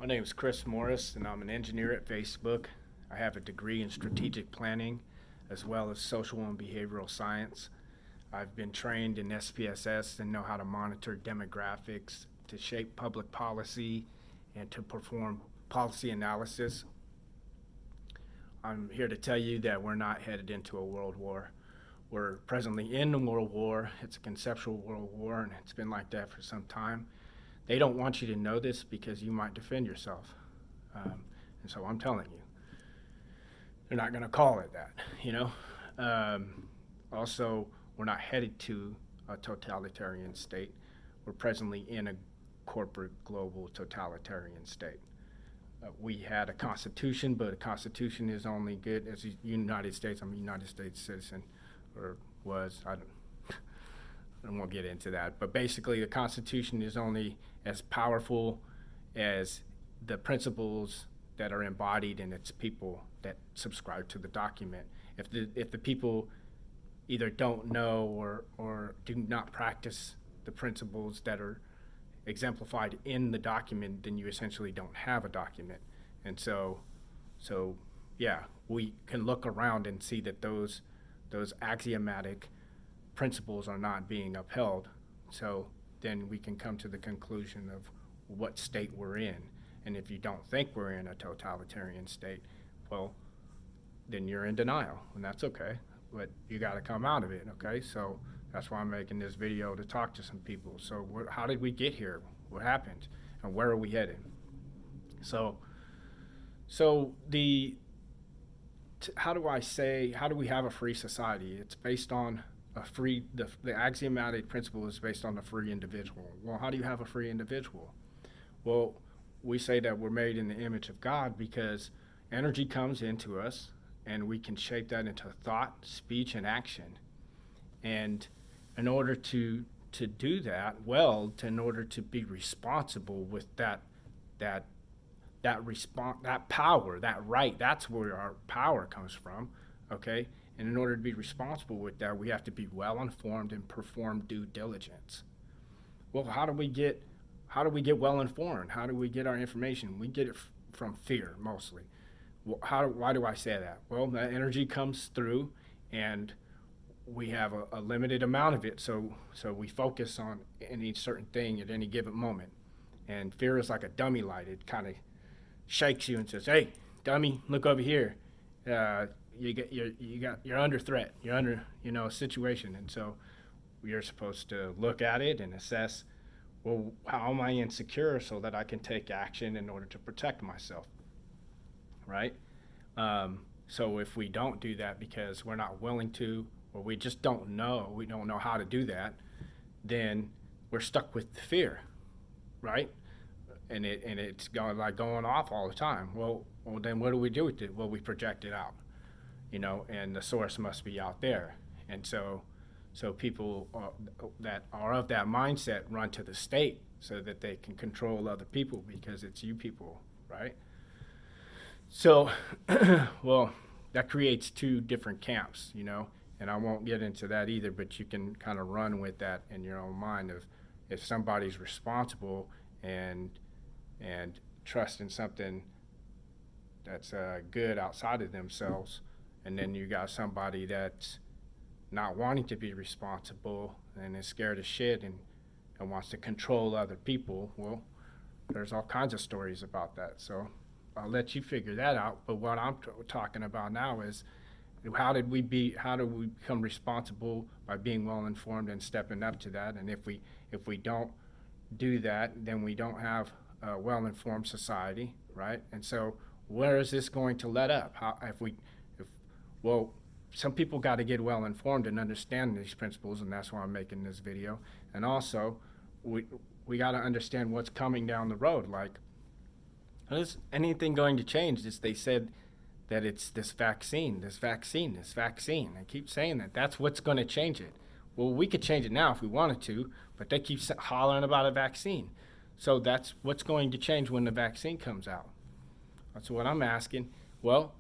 My name is Chris Morris, and I'm an engineer at Facebook. I have a degree in strategic planning as well as social and behavioral science. I've been trained in SPSS and know how to monitor demographics, to shape public policy, and to perform policy analysis. I'm here to tell you that we're not headed into a world war. We're presently in a world war. It's a conceptual world war, and it's been like that for some time. They don't want you to know this because you might defend yourself. And so I'm telling you, they're not going to call it that, you know? Also, we're not headed to a totalitarian state. We're presently in a corporate global totalitarian state. We had a constitution, but a constitution is only good as the United States. I'm a United States citizen, or was. I won't get into that. But basically, the Constitution is only as powerful as the principles that are embodied in its people that subscribe to the document. If the people either don't know or do not practice the principles that are exemplified in the document, then you essentially don't have a document. And so yeah, we can look around and see that those axiomatic principles are not being upheld. So then we can come to the conclusion of what state we're in. And if you don't think we're in a totalitarian state, well, then you're in denial, and that's okay. But you got to come out of it, okay? So that's why I'm making this video, to talk to some people. So how did we get here? What happened? And where are we headed? So how do we have a free society? It's based on the axiomatic principle is based on a free individual. Well, how do you have a free individual? Well, we say that we're made in the image of God because energy comes into us and we can shape that into thought, speech, and action. And in order to do that well, in order to be responsible with that power, that right, that's where our power comes from, okay? And in order to be responsible with that, we have to be well informed and perform due diligence. Well, how do we get well informed? How do we get our information? We get it from fear, mostly. Well, why do I say that? Well, that energy comes through, and we have a limited amount of it, so we focus on any certain thing at any given moment. And fear is like a dummy light. It kind of shakes you and says, "Hey, dummy, look over here. You're under threat. You're under a situation." And so you're supposed to look at it and assess, well, how am I insecure so that I can take action in order to protect myself, right? So if we don't do that because we're not willing to, or we just don't know how to do that, then we're stuck with the fear, right? And it's going off all the time. Well, then what do we do with it? Well, we project it out, and the source must be out there. And so people that are of that mindset run to the state so that they can control other people because it's you people, right? So, well, that creates two different camps, and I won't get into that either, but you can kind of run with that in your own mind of if somebody's responsible and trust in something that's good outside of themselves, and then you got somebody that's not wanting to be responsible and is scared of shit and wants to control other people. Well, there's all kinds of stories about that, so I'll let you figure that out. But what I'm talking about now is how do we become responsible by being well informed and stepping up to that? And if we don't do that, then we don't have a well informed society, right? And so where is this going to let up? Well, some people got to get well informed and understand these principles, and that's why I'm making this video. And also, we got to understand what's coming down the road. Like, is anything going to change? They said that it's this vaccine. I keep saying that. That's what's going to change it. Well, we could change it now if we wanted to, but they keep hollering about a vaccine. So that's what's going to change when the vaccine comes out. That's what I'm asking. Well,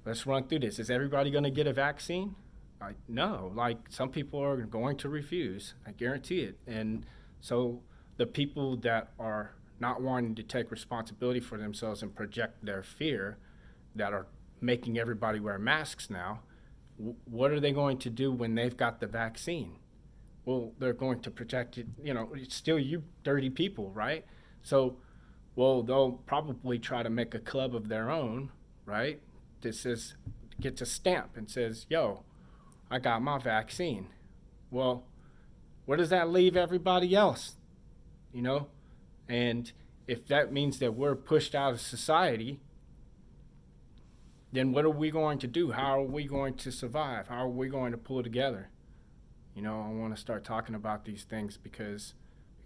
let's run through this. Is everybody going to get a vaccine? No. Some people are going to refuse. I guarantee it. And so the people that are not wanting to take responsibility for themselves and project their fear, that are making everybody wear masks now, what are they going to do when they've got the vaccine? Well, they're going to protect it, it's still you dirty people, right? So, well, they'll probably try to make a club of their own, right? That says, gets a stamp and says, yo, I got my vaccine. Well, where does that leave everybody else? And if that means that we're pushed out of society, then what are we going to do? How are we going to survive? How are we going to pull together? I want to start talking about these things because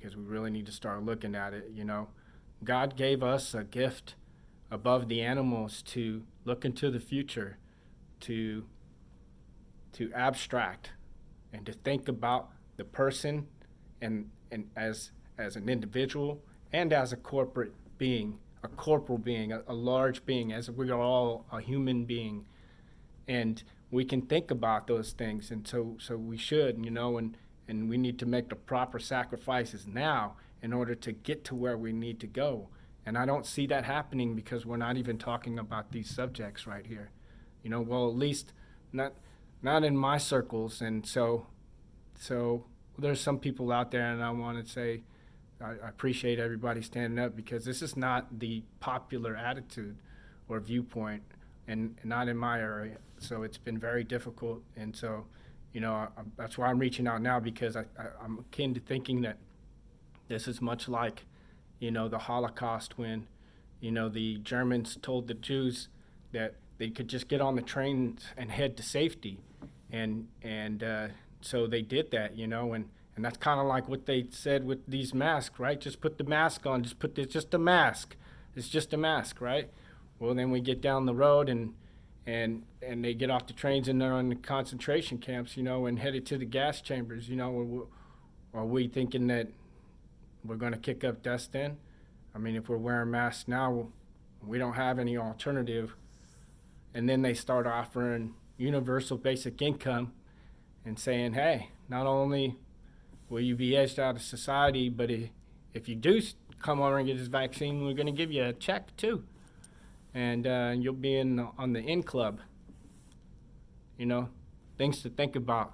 we really need to start looking at it. God gave us a gift above the animals to look into the future, to abstract, and to think about the person and as an individual and as a corporate being, a corporal being, a large being, as we are all a human being. And we can think about those things, and so we should, and we need to make the proper sacrifices now in order to get to where we need to go. And I don't see that happening because we're not even talking about these subjects right here. Well, at least not in my circles. And so there's some people out there, and I want to say I appreciate everybody standing up, because this is not the popular attitude or viewpoint, and not in my area. So it's been very difficult. And so, that's why I'm reaching out now, because I'm akin to thinking that this is much like, the Holocaust, when, the Germans told the Jews that they could just get on the trains and head to safety. And so they did that, and that's kind of like what they said with these masks, right? Just put the mask on, it's just a mask. It's just a mask, right? Well, then we get down the road and they get off the trains and they're in the concentration camps, and headed to the gas chambers. Are we thinking that we're going to kick up dust then? I mean, if we're wearing masks now, we don't have any alternative. And then they start offering universal basic income and saying, hey, not only will you be edged out of society, but if you do come over and get this vaccine, we're going to give you a check too. And you'll be on the in club. Things to think about.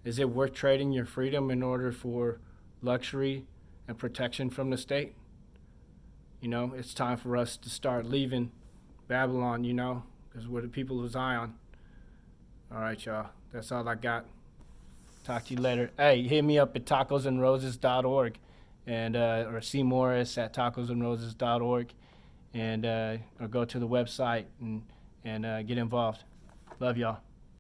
Is it worth trading your freedom in order for luxury and protection from the state? It's time for us to start leaving Babylon, because we're the people of Zion. All right, y'all. That's all I got. Talk to you later. Hey, hit me up at tacosandroses.org and or cmorris@tacosandroses.org. And or go to the website and get involved. Love y'all.